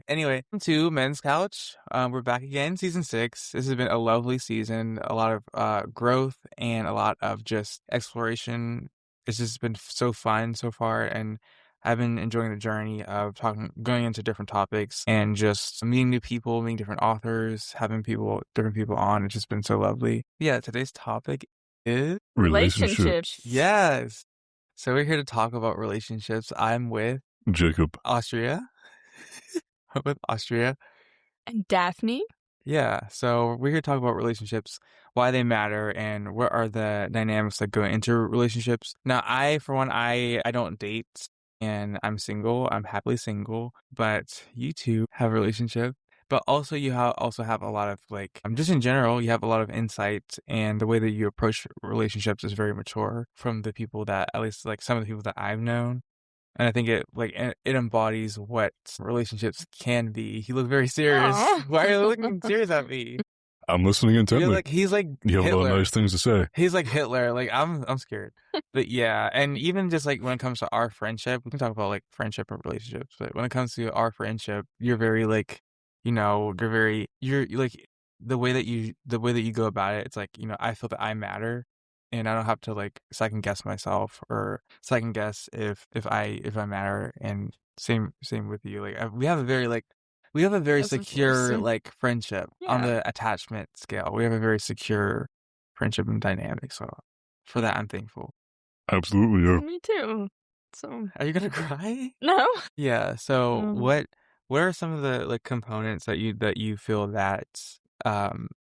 Anyway, to Men's Couch. We're back again, season 6. This has been a lovely season, a lot of growth and a lot of just exploration. It's just been so fun so far, and I've been enjoying the journey of going into different topics and just meeting new people, meeting different authors, having different people on. It's just been so lovely. Yeah, today's topic is Relationships. yes. So we're here to talk about relationships. I'm with Jacob. Austria. With Austria. And Daphne. Yeah, so we're here to talk about relationships, why they matter, and what are the dynamics that go into relationships. Now, for one, I don't date, and I'm single. I'm happily single, but you two have a relationship. But also, you also have a lot of just in general, you have a lot of insight, and the way that you approach relationships is very mature from the people that, at least some of the people that I've known. And I think it embodies what relationships can be. You look very serious. Aw. Why are you looking serious at me? I'm listening intently. He's like You have a lot Hitler. of nice things to say. He's like Hitler. I'm scared. But yeah, and even just when it comes to our friendship, we can talk about friendship and relationships. But when it comes to our friendship, you're very you're the way that you go about it. It's I feel that I matter. And I don't have to second guess myself or second guess if I matter. And same with you. We have a very Yes, of secure course. friendship on Yeah. the attachment scale. We have a very secure friendship and dynamic. So for that, I'm thankful. Absolutely, yeah. Me too. So Are you gonna cry? no. Yeah. So what are some of the components that you feel that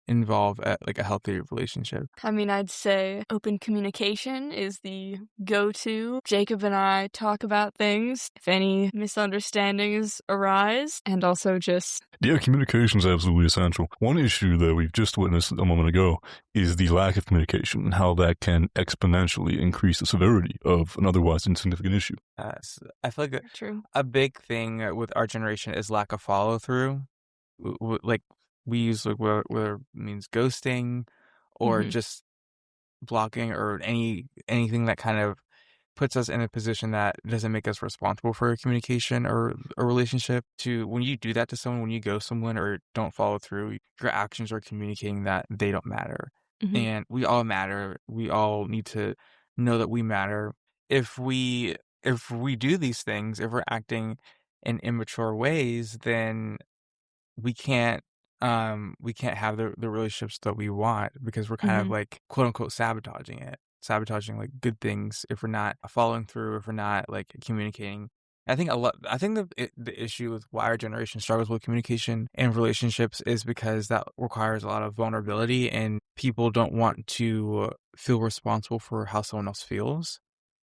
involve a healthy relationship? I mean, I'd say open communication is the go-to. Jacob and I talk about things if any misunderstandings arise, and also just Yeah, communication is absolutely essential. One issue that we've just witnessed a moment ago is the lack of communication and how that can exponentially increase the severity of an otherwise insignificant issue. I feel like true. a big thing with our generation is lack of follow-through. We use whether it means ghosting or just blocking or anything that kind of puts us in a position that doesn't make us responsible for a communication or a relationship. When you do that to someone, when you ghost someone or don't follow through, your actions are communicating that they don't matter. And we all matter. We all need to know that we matter. If we do these things, if we're acting in immature ways, then we can't have the relationships that we want, because we're kind of quote unquote sabotaging good things if we're not following through, if we're not communicating. I think the issue with why our generation struggles with communication and relationships is because that requires a lot of vulnerability, and people don't want to feel responsible for how someone else feels.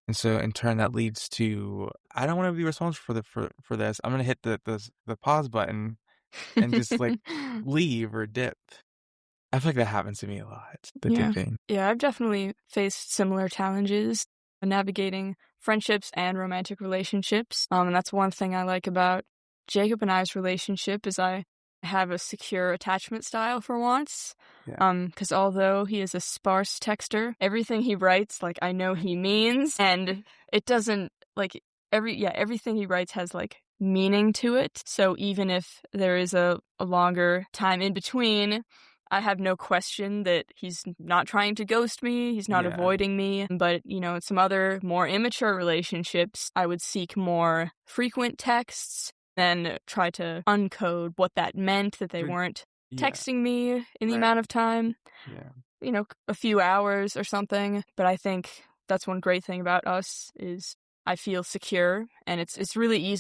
And so in turn that leads to, I don't want to be responsible for this. I'm going to hit the pause button and just leave or dip. I feel like that happens to me a lot. The dipping. Yeah, I've definitely faced similar challenges navigating friendships and romantic relationships. And that's one thing I like about Jacob and I's relationship is I have a secure attachment style for once. Because although he is a sparse texter, everything he writes, I know he means, and it doesn't everything he writes has meaning to it. So even if there is a longer time in between, I have no question that he's not trying to ghost me, he's not avoiding me. But, in some other more immature relationships, I would seek more frequent texts and try to uncode what that meant, that they weren't texting me in the amount of time, a few hours or something. But I think that's one great thing about us is I feel secure, and it's really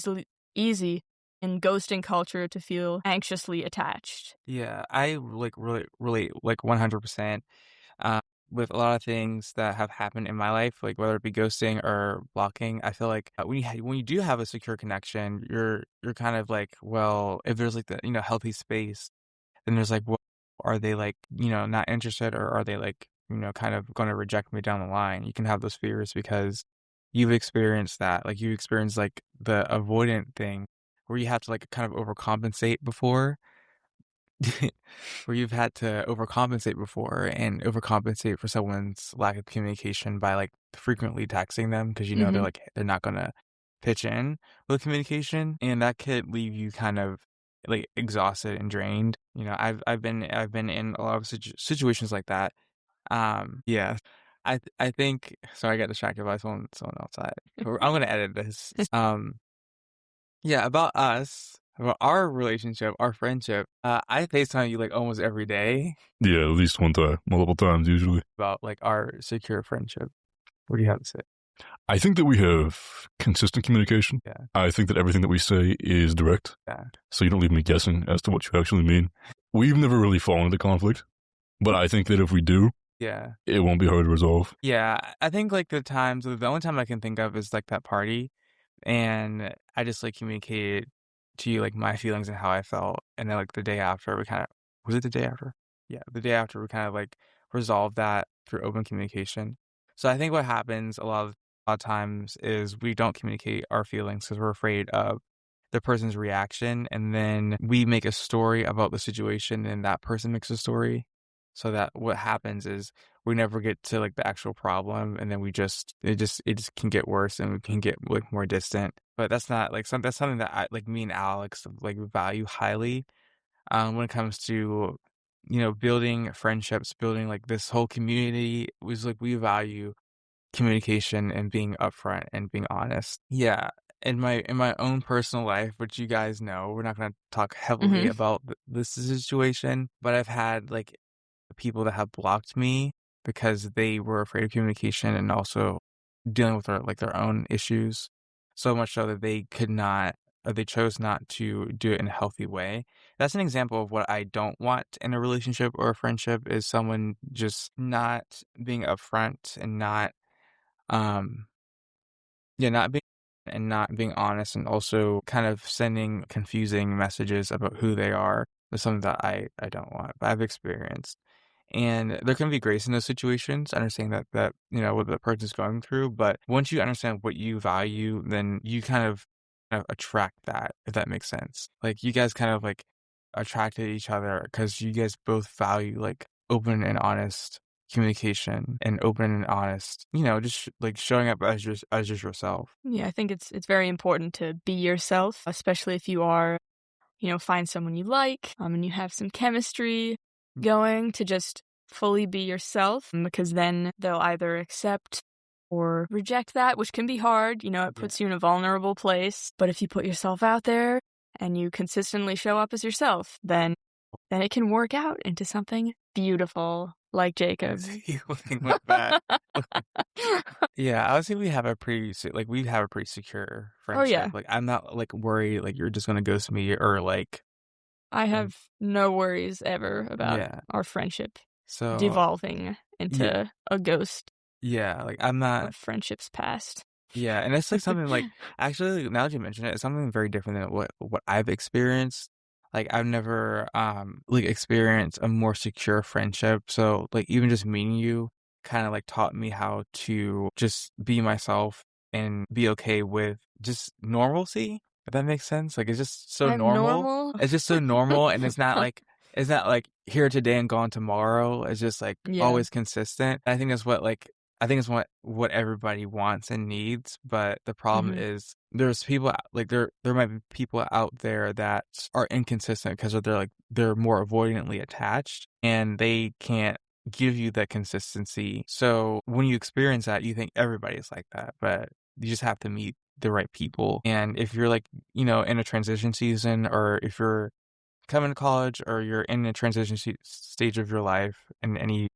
easy in ghosting culture to feel anxiously attached. Yeah, I really relate 100% with a lot of things that have happened in my life, whether it be ghosting or blocking. I feel like when you do have a secure connection, you're kind of well, if there's the healthy space, then there's well, are they not interested, or are they kind of going to reject me down the line? You can have those fears because you've experienced that. You've experienced the avoidant thing where you have to kind of overcompensate before. Where you've had to overcompensate before and overcompensate for someone's lack of communication by frequently texting them, because they're not gonna pitch in with communication, and that could leave you kind of like exhausted and drained. I've been in a lot of situations like that. Yeah, I think. Sorry, I got distracted by someone outside. I'm gonna edit this. Yeah, about us, about our relationship, our friendship. I FaceTime you like almost every day Yeah, at least one time, multiple times usually. about like our secure friendship. What do you have to say? I think that we have consistent communication. Yeah, I think that everything that we say is direct, yeah, so you don't leave me guessing as to what you actually mean. We've never really fallen into conflict, but I think that if we do, yeah, it won't be hard to resolve. yeah. I think like the only time I can think of is like that party, and I just like communicated to you like my feelings and how I felt, and then like the day after we kind of was it the day after? Yeah, the day after we kind of like resolved that through open communication. So I think what happens a lot of times is we don't communicate our feelings because we're afraid of the person's reaction, and then we make a story about the situation, and that person makes a story. So that what happens is we never get to like the actual problem, and then it just can get worse, and we can get like more distant. But that's not like that's something that I like me and Alex like value highly when it comes to building friendships, building like this whole community. Was like we value communication and being upfront and being honest. Yeah. In my own personal life, which you guys know, we're not going to talk heavily Hmm. about this situation, but I've had like people that have blocked me because they were afraid of communication and also dealing with their own issues. So much so that they could not, or they chose not to do it in a healthy way. That's an example of what I don't want in a relationship or a friendship is someone just not being upfront and not um yeah, not being honest, and also kind of sending confusing messages about who they are is something that I don't want, but I've experienced. And there can be grace in those situations, understanding that what the person's going through. But once you understand what you value, then you kind of attract that, if that makes sense. Like you guys kind of like attracted each other because you guys both value like open and honest communication and open and honest, just like showing up as just yourself. Yeah, I think it's very important to be yourself, especially if you are, find someone you like, and you have some chemistry going to just fully be yourself, because then they'll either accept or reject that, which can be hard. It Yeah. puts you in a vulnerable place. But if you put yourself out there and you consistently show up as yourself, then it can work out into something beautiful, like Jacob. Healing with that. Yeah, I would say we have a pretty secure Oh yeah, friendship. Like I'm not like worried like you're just gonna ghost me or like I um, have no worries ever about yeah. our friendship So devolving yeah, into a ghost yeah, like I'm not. of friendships past. Yeah, and it's like something like actually now that you mention it, it's something very different than what I've experienced. Like I've never like experienced a more secure friendship. So like even just meeting you kind of like taught me how to just be myself and be okay with just normalcy, if that makes sense. Like it's just so I'm normal. normal. It's just so normal, and it's not like here today and gone tomorrow. It's just like Yeah. always consistent. I think it's what everybody wants and needs, but the problem Hmm. is there's people like there might be people out there that are inconsistent because they're more avoidantly attached and they can't give you that consistency. So when you experience that, you think everybody's like that, but you just have to meet the right people. And if you're like, in a transition season, or if you're coming to college, or you're in a transition stage of your life in any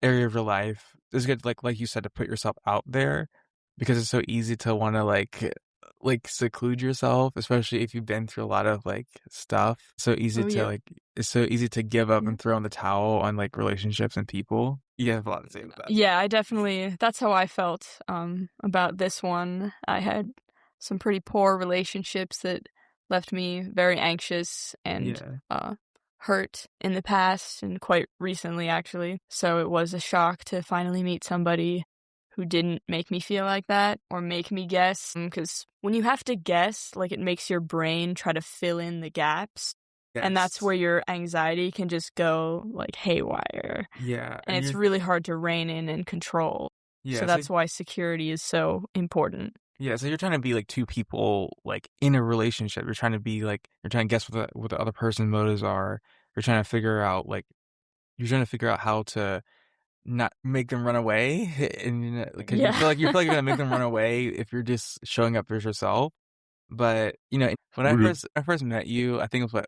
area of your life, it's good like you said to put yourself out there because it's so easy to want to like seclude yourself, especially if you've been through a lot of like stuff. Oh yeah. It's so easy to give up Yeah. and throw in the towel on like relationships and people. You have a lot to say with that. Yeah, that's how I felt about this one. I had some pretty poor relationships that left me very anxious and Yeah. hurt in the past, and quite recently actually. So it was a shock to finally meet somebody who didn't make me feel like that or make me guess, because when you have to guess, like, it makes your brain try to fill in the gaps. And that's Yes. where your anxiety can just go like haywire. Yeah. And And it's you're really hard to rein in and control. yeah, So it's that's like why security is so important. Yeah, so you're trying to be like two people like in a relationship. You're trying to be like you're trying to guess what the other person's motives are. You're trying to figure out like you're trying to figure out how to not make them run away, and because Yeah. you feel like you're gonna make them run away if you're just showing up as yourself. But when We're I first met you, I think it was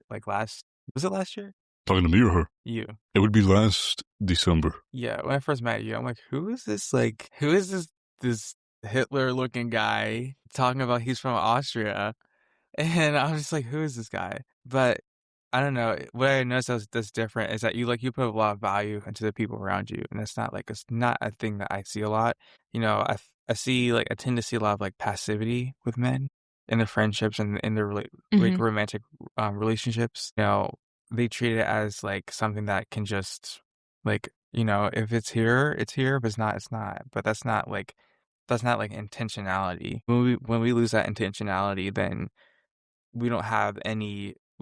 like last was it last year? talking to me or her. You. It would be last December. Yeah, when I first met you, I'm like, who is this? Like, who is this Hitler looking guy talking about he's from Austria? And I was just like, who is this guy? But I don't know. What I noticed that's different is that you put a lot of value into the people around you, and it's not a thing that I see a lot. I see like I tend to see a lot of like passivity with men in their friendships and in their like Mhm. romantic relationships. They treat it as like something that can just like if it's here, it's here. If it's not, it's not. But that's not like intentionality. When we lose that intentionality, then we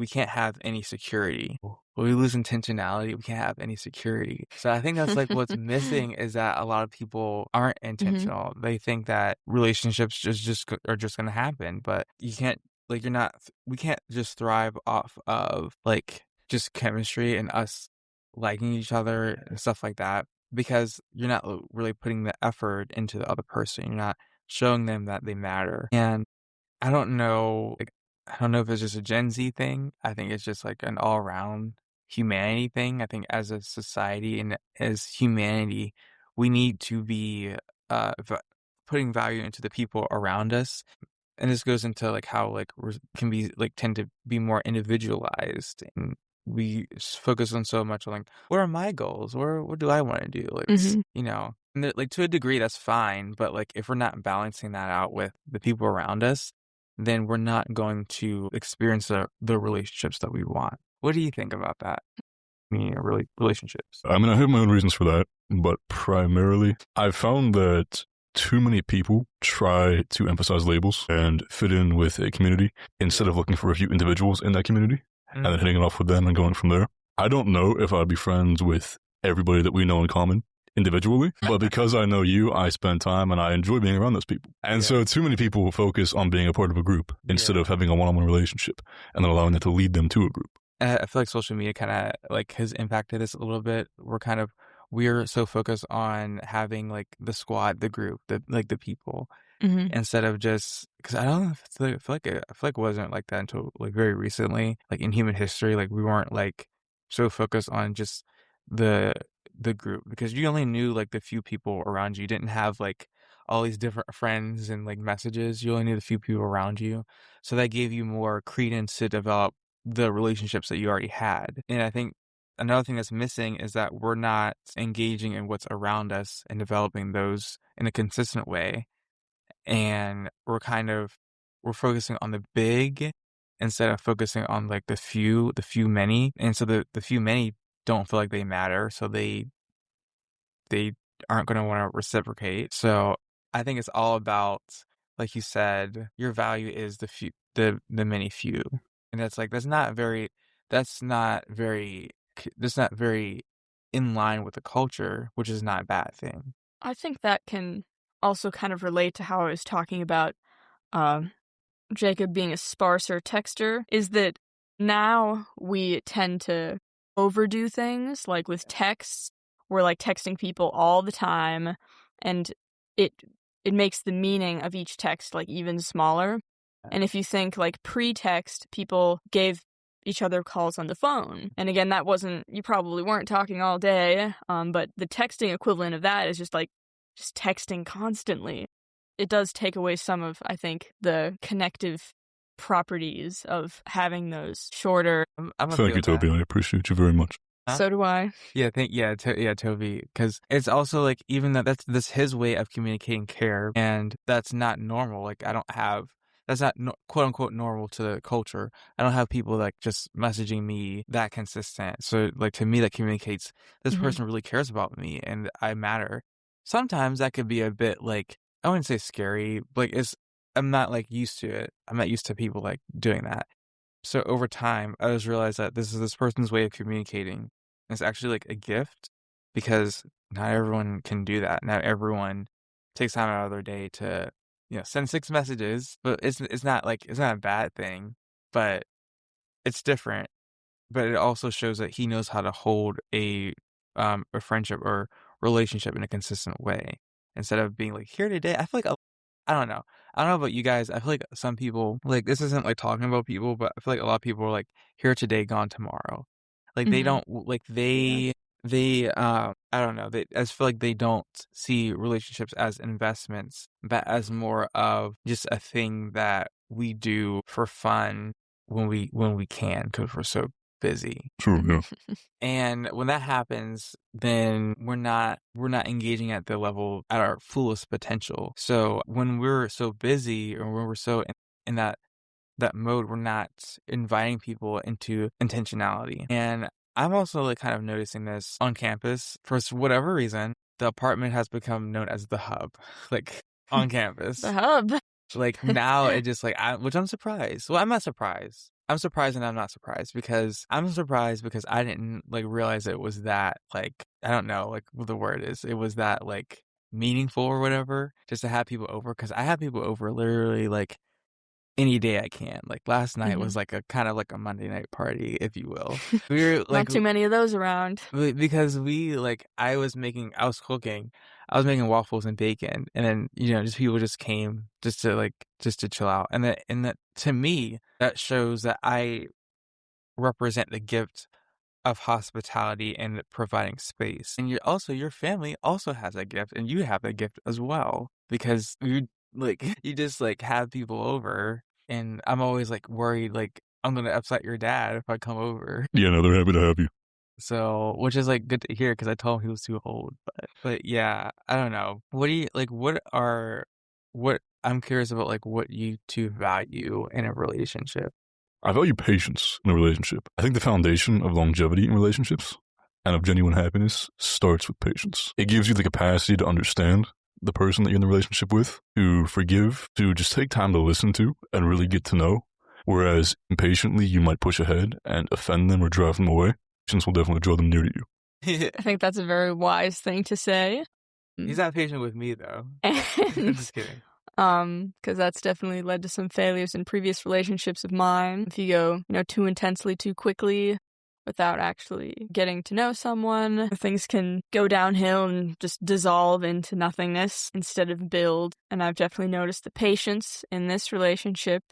can't have any security. When we lose intentionality, we can't have any security. So I think that's like what's missing is that a lot of people aren't Mhm. intentional. They think that relationships are just going to happen, but you can't like you're not we can't just thrive off of like just chemistry and us liking each other and stuff like that because you're not really putting the effort into the other person. You're not showing them that they matter. And I don't know, like, I don't know if it's just a Gen Z thing. I think it's just like an all around humanity thing. I think as a society and as humanity, we need to be putting value into the people around us. And this goes into like how like we can be like tend to be more individualized and focus on so much on like what are my goals or what do I want to do like Mhm. and like to a degree that's fine, but like if we're not balancing that out with the people around us, then we're not going to experience the relationships that we want. What do you think about that? Really relationships. I mean, I have my own reasons for that, but primarily, I've found that too many people try to emphasize labels and fit in with a community instead of looking for a few individuals in that community and then hitting it off with them and going from there. I don't know if I'd be friends with everybody that we know in common individually, but because I know you, I spend time and I enjoy being around those people. And Yeah. so too many people focus on being a part of a group instead of having a one-on-one relationship and then allowing that to lead them to a group. I feel like social media kind of like has impacted us a little bit. We're so focused on having like the squad, the group, the people, Mhm. instead of just because I don't know, I feel like it wasn't like that until like very recently, like in human history, like we weren't like so focused on just the the group because you only knew like the few people around you. You didn't have like all these different friends and like messages. You only knew the few people around you, so that gave you more credence to develop the relationships that you already had. And I think another thing that's missing is that we're not engaging in what's around us and developing those in a consistent way, and we're focusing on the big instead of focusing on like the few many, and so the few many don't feel like they matter, so they aren't going to want to reciprocate. So I think it's all about, like you said, your value is the many few, and that's not very that's not very in line with the culture, which is not a bad thing. I think that can also kind of relate to how I was talking about, um, Jacob being a sparser texter, is that now we tend to overdo things, like with texts, we're, like, texting people all the time, and it it makes the meaning of each text, like, even smaller, and if you think, like, pre-text, people gave each other calls on the phone, and again, that wasn't you probably weren't talking all day, but the texting equivalent of that is just, like, just texting constantly. It does take away some of, I think, the connective properties of having those shorter. I'm okay Thank you, with that. Toby. I appreciate you very much. Huh? So do I. Yeah, Toby, because it's also like even that's his way of communicating care, and that's not normal. Like I don't have that's not quote unquote normal to the culture. I don't have people like just messaging me that consistent. So like to me, that communicates this Mhm. person really cares about me and I matter. Sometimes that could be a bit like I wouldn't say scary, but like it's I'm not like used to it. I'm not used to people like doing that. So over time, I just realized that this is this person's way of communicating. It's actually like a gift because not everyone can do that. Not everyone takes time out of their day to send 6 messages, but it's not like it's not a bad thing, but it's different. But it also shows that he knows how to hold a friendship or relationship in a consistent way instead of being like here today. I feel like I don't know. I don't know about you guys. I feel like some people like this isn't like talking about people, but I feel like a lot of people are like here today, gone tomorrow. Like they don't like they I don't know. I just feel like they don't see relationships as investments, but as more of just a thing that we do for fun when we can because we're so busy. True, yeah. And when that happens, then we're not engaging at the level at our fullest potential. So when we're so busy or when we're so in that mode, we're not inviting people into intentionality. And I'm also like kind of noticing this on campus for whatever reason. The apartment has become known as the hub, like on campus. The hub. Like now it just like which I'm surprised. Well, I'm not surprised. I'm surprised and I'm not surprised because I'm surprised because I didn't like realize it was that like I don't know like what the word is. It was that like meaningful or whatever just to have people over because I have people over literally like any day I can. Like last night was like a kind of like a Monday night party, if you will. We were like not too many of those around because we like I was cooking. I was making waffles and bacon, and then just people just came just to chill out, and that to me that shows that I represent the gift of hospitality and providing space, and your family also has a gift, and you have a gift as well because you just like have people over, and I'm always like worried like I'm gonna upset your dad if I come over. Yeah, no, they're happy to have you. So, which is like good to hear because I told him he was too old. But yeah, I don't know. What do you like? What I'm curious about, like what you two value in a relationship. I value patience in a relationship. I think the foundation of longevity in relationships and of genuine happiness starts with patience. It gives you the capacity to understand the person that you're in the relationship with, to forgive, to just take time to listen to and really get to know. Whereas impatiently, you might push ahead and offend them or drive them away. Patience will definitely draw them near to you. I think that's a very wise thing to say. He's not patient with me though. And, I'm just kidding. Because that's definitely led to some failures in previous relationships of mine. If you go, too intensely, too quickly, without actually getting to know someone, things can go downhill and just dissolve into nothingness instead of build. And I've definitely noticed the patience in this relationship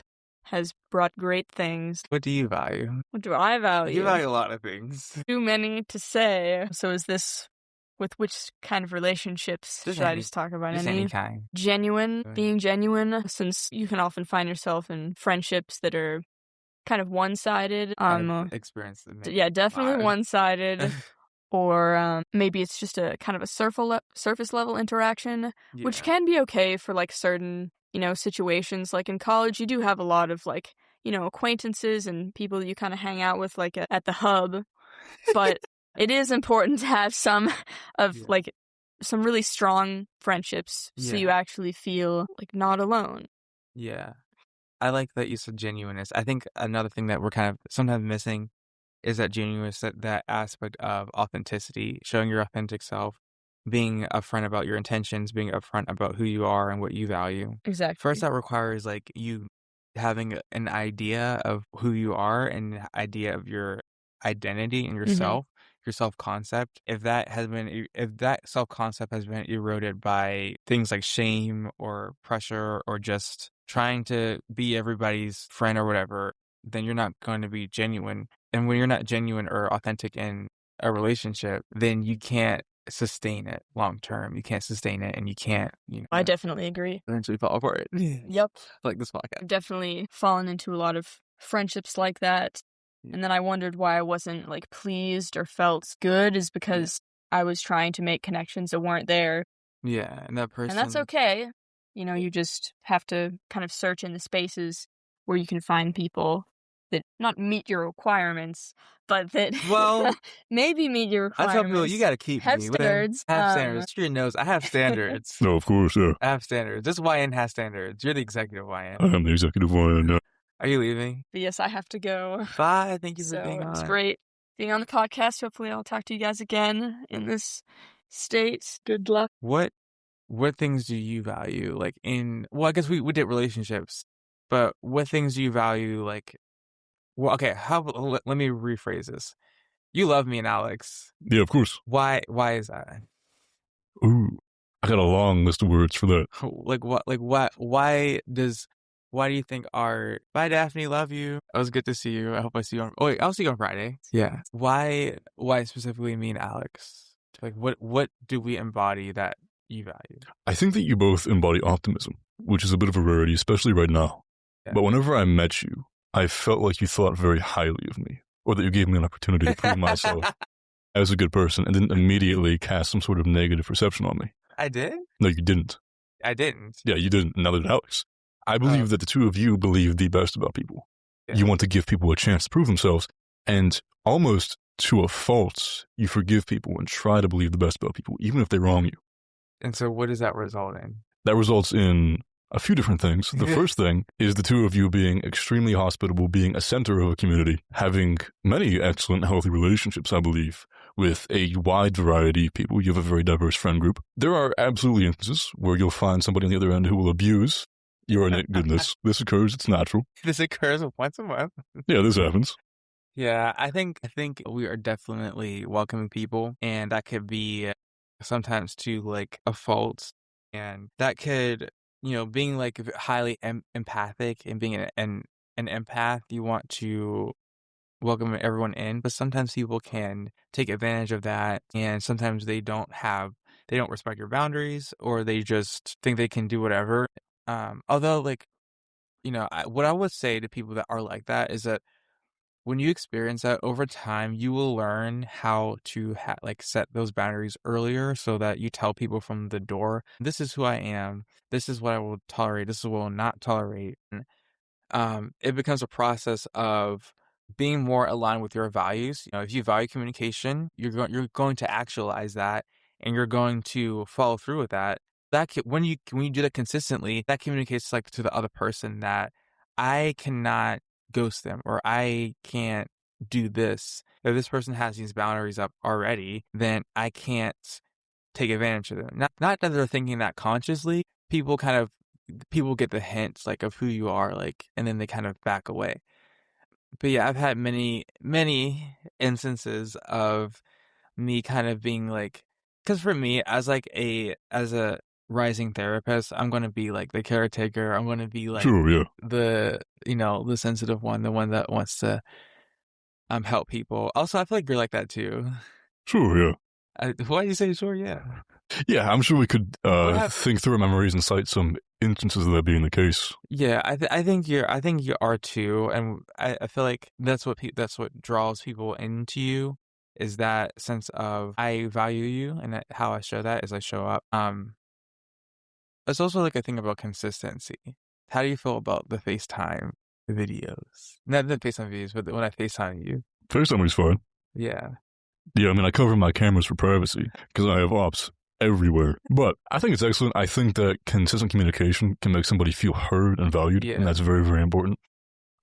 has brought great things. What do you value? What do I value? You value a lot of things. Too many to say. So is this with which kind of relationships should I just talk about? Any kind. Genuine, being genuine, since you can often find yourself in friendships that are kind of one-sided. I've experienced it. Yeah, definitely one-sided. Or maybe it's just a kind of a surface level interaction, which can be okay for like certain situations. Like in college, you do have a lot of like, acquaintances and people that you kind of hang out with like at the hub. But it is important to have some like some really strong friendships so you actually feel like not alone. Yeah. I like that you said genuineness. I think another thing that we're kind of sometimes missing is that genuineness, that aspect of authenticity, showing your authentic self, being upfront about your intentions, being upfront about who you are and what you value. Exactly. First, that requires like you having an idea of who you are and an idea of your identity and yourself, your self-concept. If that self-concept has been eroded by things like shame or pressure or just trying to be everybody's friend or whatever, then you're not going to be genuine. And when you're not genuine or authentic in a relationship, then you can't sustain it long term. You can't sustain it, and you can't, I definitely agree. Eventually fall apart. Yep. Like this podcast. I've definitely fallen into a lot of friendships like that. And then I wondered why I wasn't like pleased or felt good is because I was trying to make connections that weren't there. Yeah, and that person. And that's okay. You just have to kind of search in the spaces where you can find people that not meet your requirements, but that maybe meet your requirements. I tell people, you got to keep have me. Standards. I have standards. Through your nose, I have standards. No, of course, yeah. I have standards. This YN has standards. You're the executive YN. I am the executive YN, yeah. Are you leaving? But yes, I have to go. Bye. Thank you for being on. It's great being on the podcast. Hopefully I'll talk to you guys again in this state. Good luck. What what things do you value? Like well, I guess we did relationships, but what things do you value? Like, well, okay, let me rephrase this. You love me and Alex. Yeah, of course. Why is that? Ooh, I got a long list of words for that. Why do you think bye Daphne, love you. It was good to see you. I hope I see you wait, I'll see you on Friday. Yeah. Why specifically me and Alex? Like what do we embody that you value? I think that you both embody optimism, which is a bit of a rarity, especially right now. Yeah. But whenever I met you, I felt like you thought very highly of me, or that you gave me an opportunity to prove myself as a good person and didn't immediately cast some sort of negative perception on me. I did? No, you didn't. I didn't. Yeah, you didn't. Neither did Alex. I believe that the two of you believe the best about people. Yeah. You want to give people a chance to prove themselves, and almost to a fault, you forgive people and try to believe the best about people, even if they wrong you. And so what does that result in? That results in a few different things. The first thing is the two of you being extremely hospitable, being a center of a community, having many excellent, healthy relationships, I believe, with a wide variety of people. You have a very diverse friend group. There are absolutely instances where you'll find somebody on the other end who will abuse your goodness. This occurs. It's natural. This occurs once a month. Yeah, this happens. Yeah, I think we are definitely welcoming people, and that could be sometimes to like a fault, and that could, being like highly empathic and being an empath, you want to welcome everyone in, but sometimes people can take advantage of that, and sometimes they don't respect your boundaries, or they just think they can do whatever. Although, like, what I would say to people that are like that is that when you experience that over time, you will learn how to set those boundaries earlier, so that you tell people from the door, this is who I am, this is what I will tolerate, this is what I will not tolerate. It becomes a process of being more aligned with your values. If you value communication, you're going to actualize that, and you're going to follow through with that. When you do that consistently, that communicates like to the other person that I cannot ghost them, or I can't do this. If this person has these boundaries up already, then I can't take advantage of them. Not that they're thinking that consciously. People get the hints like of who you are, like, and then they kind of back away. But yeah, I've had many instances of me kind of being like, because for me, as a rising therapist, I'm going to be like the caretaker. I'm going to be like Sure, yeah. the sensitive one, the one that wants to help people. Also, I feel like you're like that too. Sure, yeah. Why do you say sure? Yeah. Yeah, I'm sure we could think through our memories and cite some instances of that being the case. Yeah, I think you are too, and I feel like that's what draws people into you, is that sense of I value you, and how I show that is I show up. It's also like a thing about consistency. How do you feel about the FaceTime videos? Not the FaceTime videos, but when I FaceTime you. FaceTime is fine. Yeah. Yeah, I mean, I cover my cameras for privacy because I have ops everywhere. But I think it's excellent. I think that consistent communication can make somebody feel heard and valued, and that's very, very important.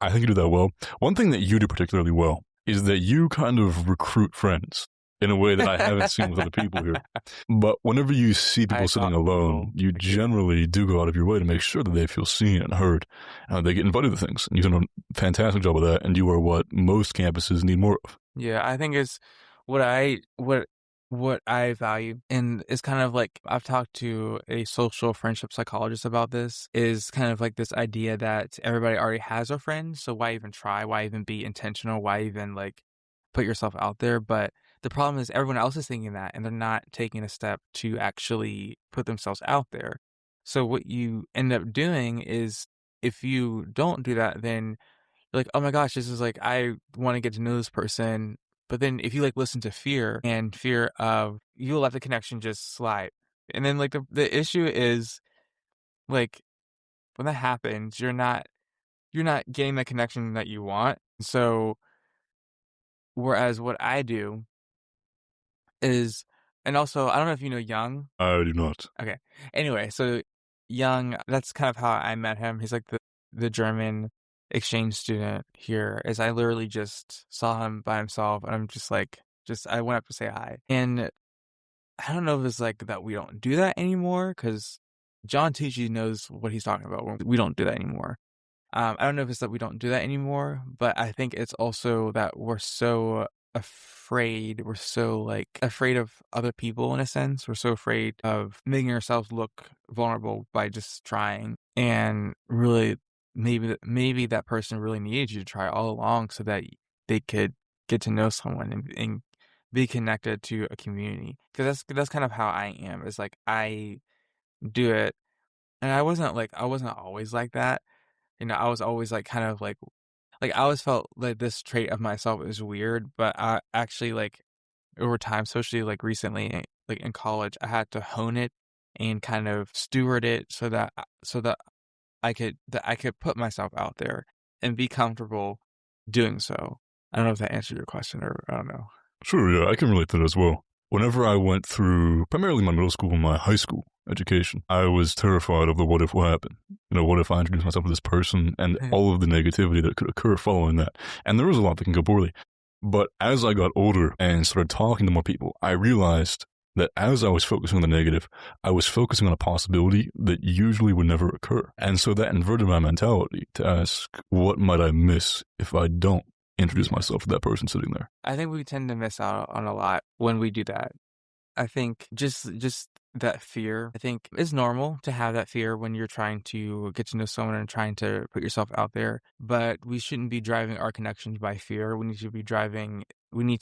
I think you do that well. One thing that you do particularly well is that you kind of recruit friends in a way that I haven't seen with other people here. But whenever you see people sitting alone, you generally do go out of your way to make sure that they feel seen and heard, and they get invited to things. And you've done a fantastic job of that, and you are what most campuses need more of. Yeah, I think it's what I value, and it's kind of like, I've talked to a social friendship psychologist about this, is kind of like this idea that everybody already has a friend, so why even try? Why even be intentional? Why even like put yourself out there? But the problem is everyone else is thinking that, and they're not taking a step to actually put themselves out there. So what you end up doing is, if you don't do that, then you're like, oh my gosh, this is like, I want to get to know this person. But then if you like listen to fear of, you'll let the connection just slide. And then like the issue is, like, when that happens, you're not getting the connection that you want. So whereas what I do is, and also, I don't know if you know Young. I do not. Okay. Anyway, so Young, that's kind of how I met him. He's like the German exchange student here. Is I literally just saw him by himself, and I'm just like, I went up to say hi. And I don't know if it's like that we don't do that anymore, because John Tucci knows what he's talking about. We don't do that anymore. I don't know if it's that we don't do that anymore, but I think it's also that we're so afraid. We're so like afraid of other people in a sense. We're so afraid of making ourselves look vulnerable by just trying. And really, maybe that person really needed you to try all along so that they could get to know someone and be connected to a community. Because that's kind of how I am. It's like I do it, and I wasn't always like that. I was always like kind of like I always felt like this trait of myself is weird, but I actually like over time, especially like recently, like in college, I had to hone it and kind of steward it so that I could put myself out there and be comfortable doing so. I don't know if that answered your question, or I don't know. Sure, yeah, I can relate to that as well. Whenever I went through primarily my middle school and my high school education, I was terrified of the what if will happen. What if I introduce myself to this person and all of the negativity that could occur following that. And there was a lot that can go poorly. But as I got older and started talking to more people, I realized that as I was focusing on the negative, I was focusing on a possibility that usually would never occur. And so that inverted my mentality to ask, what might I miss if I don't introduce myself to that person sitting there? I think we tend to miss out on a lot when we do that. I think just that fear, I think is normal to have that fear when you're trying to get to know someone and trying to put yourself out there. But we shouldn't be driving our connections by fear. We need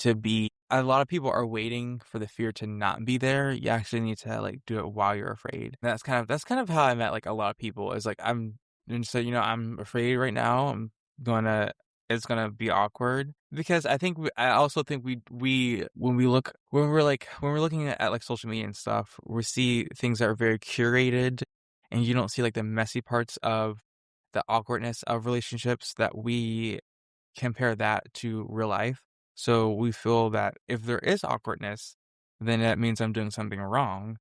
to be, a lot of people are waiting for the fear to not be there. You actually need to like do it while you're afraid. And that's kind of how I met like a lot of people, is like, I'm afraid right now. It's gonna be awkward, because I also think we when we're looking at like social media and stuff, we see things that are very curated, and you don't see like the messy parts of the awkwardness of relationships, that we compare that to real life. So we feel that if there is awkwardness, then that means I'm doing something wrong.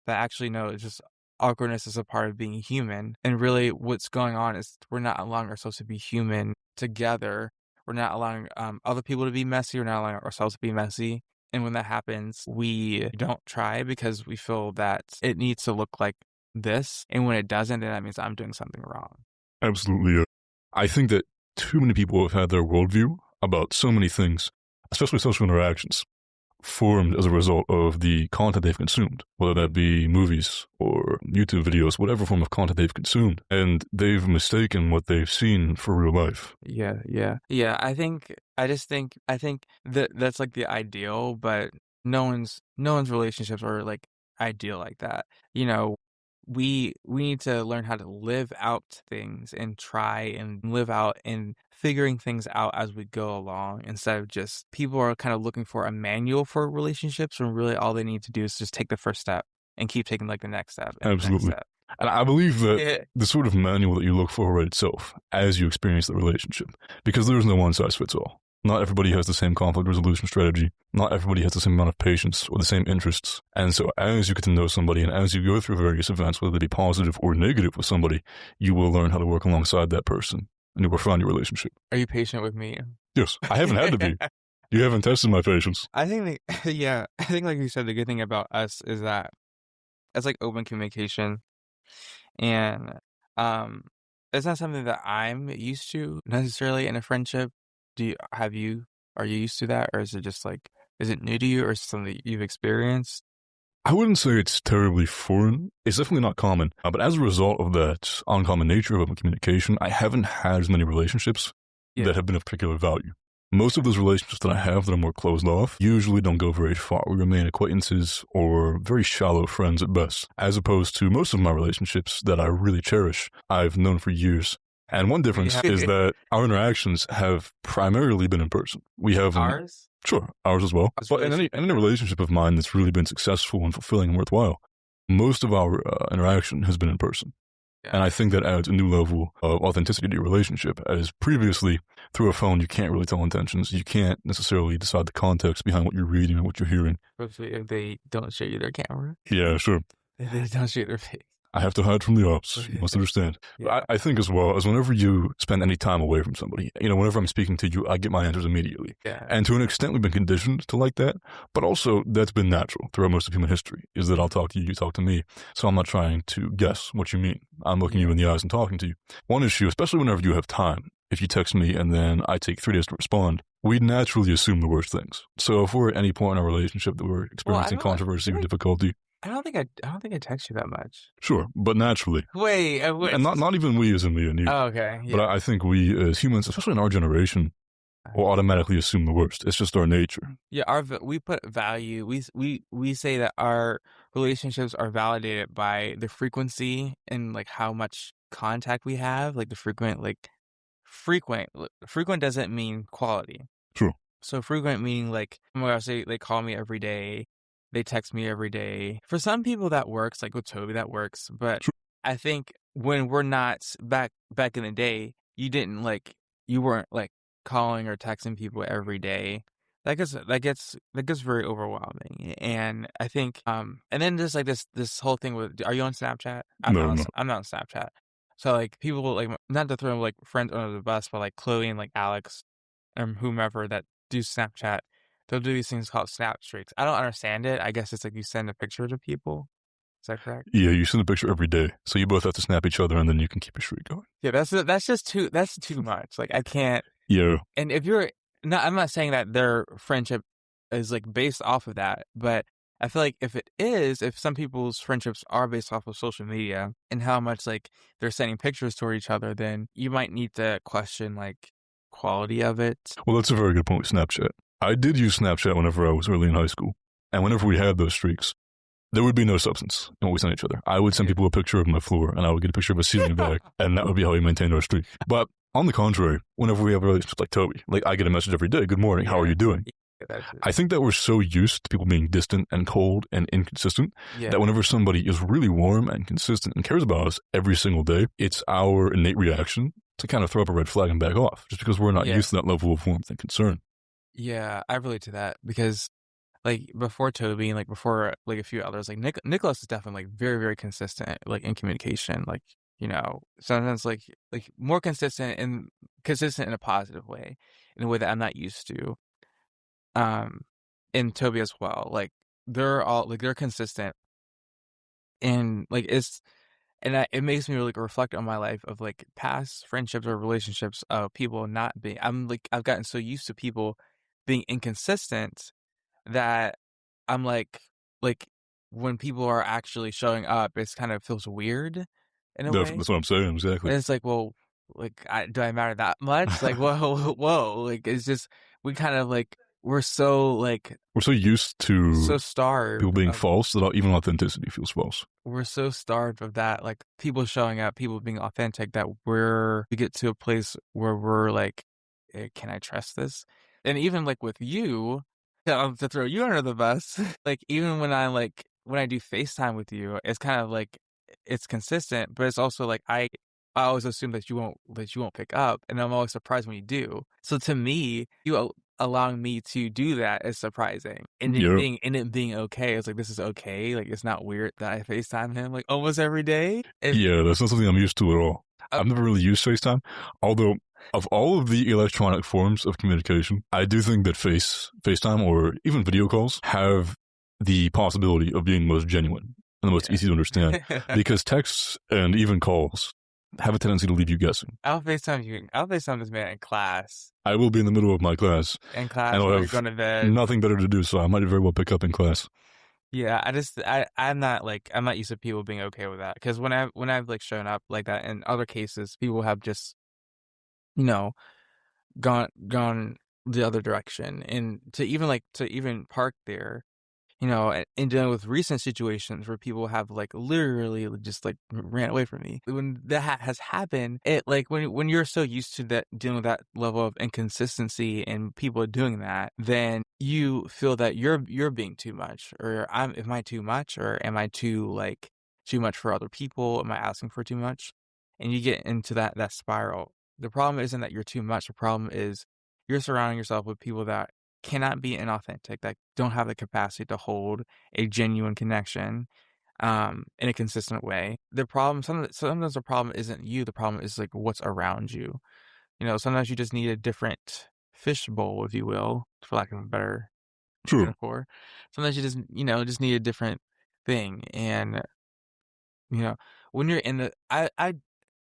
But actually, no, it's just awkwardness is a part of being human. And really, what's going on is we're not allowing ourselves to be human together. We're not allowing other people to be messy. We're not allowing ourselves to be messy. And when that happens, we don't try because we feel that it needs to look like this. And when it doesn't, then that means I'm doing something wrong. Absolutely. I think that too many people have had their worldview about so many things, especially social interactions, formed as a result of the content they've consumed, whether that be movies or YouTube videos, whatever form of content they've consumed, and they've mistaken what they've seen for real life. Yeah. I think that's like the ideal, but no one's relationships are like ideal like that. We need to learn how to live out things and try and live out and figuring things out as we go along, instead of just people are kind of looking for a manual for relationships, when really all they need to do is just take the first step and keep taking like the next step and Absolutely. the next step. And I believe that the sort of manual that you look for right itself as you experience the relationship, because there's no one size fits all. Not everybody has the same conflict resolution strategy. Not everybody has the same amount of patience or the same interests. And so as you get to know somebody and as you go through various events, whether they be positive or negative with somebody, you will learn how to work alongside that person and you will find your relationship. Are you patient with me? Yes, I haven't had to be. You haven't tested my patience. I think I think like you said, the good thing about us is that it's like open communication, and it's not something that I'm used to necessarily in a friendship. Are you used to that, or is it just like, is it new to you, or is it something that you've experienced? I wouldn't say it's terribly foreign. It's definitely not common. But as a result of that uncommon nature of open communication, I haven't had as many relationships that have been of particular value. Most of those relationships that I have that are more closed off usually don't go very far. We remain acquaintances or very shallow friends at best, as opposed to most of my relationships that I really cherish, I've known for years. And one difference is that our interactions have primarily been in person. We have Ours? Sure, ours as well. But in any relationship of mine that's really been successful and fulfilling and worthwhile, most of our interaction has been in person. Yeah. And I think that adds a new level of authenticity to your relationship, as previously, through a phone, you can't really tell intentions. You can't necessarily decide the context behind what you're reading and what you're hearing. Especially if they don't show you their camera. Yeah, sure. If they don't show you their face. I have to hide from the ops. You must understand. Yeah. I think as well as whenever you spend any time away from somebody, whenever I'm speaking to you, I get my answers immediately. Yeah. And to an extent, we've been conditioned to like that. But also, that's been natural throughout most of human history, is that I'll talk to you, you talk to me. So I'm not trying to guess what you mean. I'm looking you in the eyes and talking to you. One issue, especially whenever you have time, if you text me and then I take 3 days to respond, we naturally assume the worst things. So if we're at any point in our relationship that we're experiencing controversy or difficulty, I don't think I text you that much. Sure, but naturally. Wait. And not even we as in me and you. Oh, okay. Yeah. But I think we as humans, especially in our generation, will automatically assume the worst. It's just our nature. Yeah, we put value. We say that our relationships are validated by the frequency and like how much contact we have. Like the frequent doesn't mean quality. True. So frequent meaning like, oh my gosh, they call me every day. They text me every day. For some people that works, like with Toby, that works. But True. I think when we're not back in the day, you weren't like calling or texting people every day. That gets very overwhelming. And I think and then there's like this whole thing with, are you on Snapchat? I'm No. not on Snapchat. So like people like, not to throw like friends under the bus, but like Chloe and like Alex and whomever that do Snapchat, they'll do these things called snap streaks. I don't understand it. I guess it's like you send a picture to people. Is that correct? Yeah, you send a picture every day, so you both have to snap each other, and then you can keep your streak going. Yeah, that's too much. Like I can't. Yeah. And if you're not, I'm not saying that their friendship is like based off of that, but I feel like if some people's friendships are based off of social media and how much like they're sending pictures toward each other, then you might need to question like quality of it. Well, that's a very good point with Snapchat. I did use Snapchat whenever I was early in high school, and whenever we had those streaks, there would be no substance in what we sent each other. I would send people a picture of my floor, and I would get a picture of a ceiling bag, and that would be how we maintained our streak. But on the contrary, whenever we have a relationship like Toby, like I get a message every day, good morning, how are you doing? I think that we're so used to people being distant and cold and inconsistent that whenever somebody is really warm and consistent and cares about us every single day, it's our innate reaction to kind of throw up a red flag and back off, just because we're not used to that level of warmth and concern. Yeah, I relate to that because like before Toby and like before like a few others, like Nicholas is definitely like very, very consistent like in communication. Like, sometimes like more consistent in a positive way, in a way that I'm not used to. In Toby as well. Like they're consistent and like it makes me really reflect on my life of like past friendships or relationships of people not being, I've gotten so used to people being inconsistent that I'm like when people are actually showing up, it's kind of feels weird in a way. That's what I'm saying, exactly. And it's like, well, like, do I matter that much? Like, whoa, like, it's just, we kind of like, we're so used to so starved people being false that even authenticity feels false. We're so starved of that, like people showing up, people being authentic, that we get to a place where we're like, can I trust this? And even like with you, to throw you under the bus, like even when I do FaceTime with you, it's kind of like it's consistent, but it's also like I always assume that you won't pick up, and I'm always surprised when you do. So to me, you allowing me to do that is surprising, and it being okay. It's like, this is okay. Like, it's not weird that I FaceTime him like almost every day. Yeah, that's not something I'm used to at all. I've never really used FaceTime, although of all of the electronic forms of communication, I do think that FaceTime or even video calls have the possibility of being the most genuine and the most easy to understand, because texts and even calls have a tendency to leave you guessing. I'll FaceTime this man in class. I will be in the middle of my class. In class, and I'll you're have going to bed. Nothing better to do, so I might very well pick up in class. Yeah, I'm not used to people being okay with that, because when I've like shown up like that in other cases, people have just gone the other direction, and to even park there, and dealing with recent situations where people have like literally just like ran away from me. When that has happened, it like when you're so used to that, dealing with that level of inconsistency and people doing that, then you feel that you're being too much, or am I too much, or am I too much for other people? Am I asking for too much? And you get into that spiral. The problem isn't that you're too much. The problem is you're surrounding yourself with people that cannot be inauthentic, that don't have the capacity to hold a genuine connection. in a consistent way. Sometimes the problem isn't you, the problem is like what's around you. Sometimes you just need a different fishbowl, if you will, for lack of a better Sure. metaphor. Sometimes you just need a different thing. And when you're in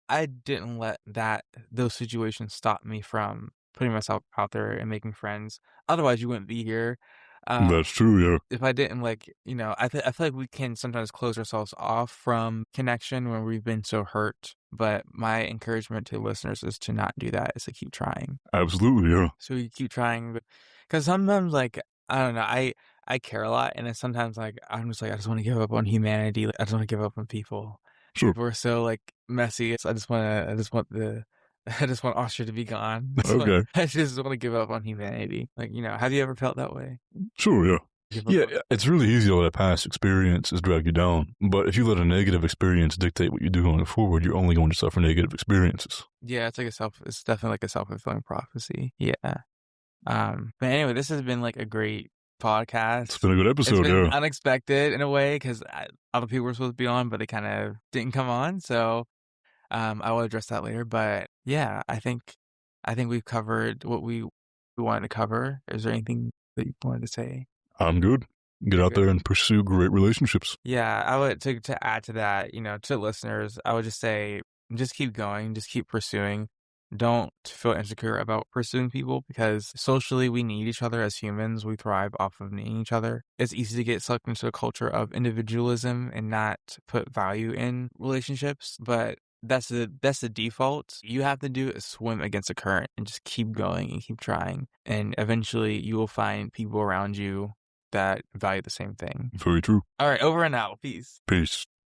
I didn't let those situations stop me from putting myself out there and making friends. Otherwise, you wouldn't be here. That's true, yeah. If I didn't I feel like we can sometimes close ourselves off from connection when we've been so hurt. But my encouragement to listeners is to not do that, is to keep trying. Absolutely, yeah. So you keep trying, because sometimes, like, I don't know, I care a lot, and then sometimes, like, I'm just like, I just want to give up on humanity. Like, I just want to give up on people. Sure. People are so like messy. So I just want I just want Austria to be gone. Okay. I just want to give up on humanity. Like, have you ever felt that way? Sure, yeah. Give up Yeah, on- it's really easy to let a past experiences drag you down. But if you let a negative experience dictate what you do going forward, you're only going to suffer negative experiences. Yeah, it's definitely like a self-fulfilling prophecy. Yeah. But anyway, this has been like a great podcast. It's been a good It's episode, been yeah. unexpected in a way, because other people were supposed to be on, but they kind of didn't come on. So I will address that later. But yeah, I think we've covered what we wanted to cover. Is there anything that you wanted to say? I'm good. Get out there and pursue great relationships. Yeah, I would to add to that, to listeners, I would just say, just keep going, just keep pursuing. Don't feel insecure about pursuing people, because socially we need each other as humans. We thrive off of needing each other. It's easy to get sucked into a culture of individualism and not put value in relationships, but that's the default. You have to do is swim against the current and just keep going and keep trying. And eventually you will find people around you that value the same thing. Very true. All right, over and out. Peace. Peace.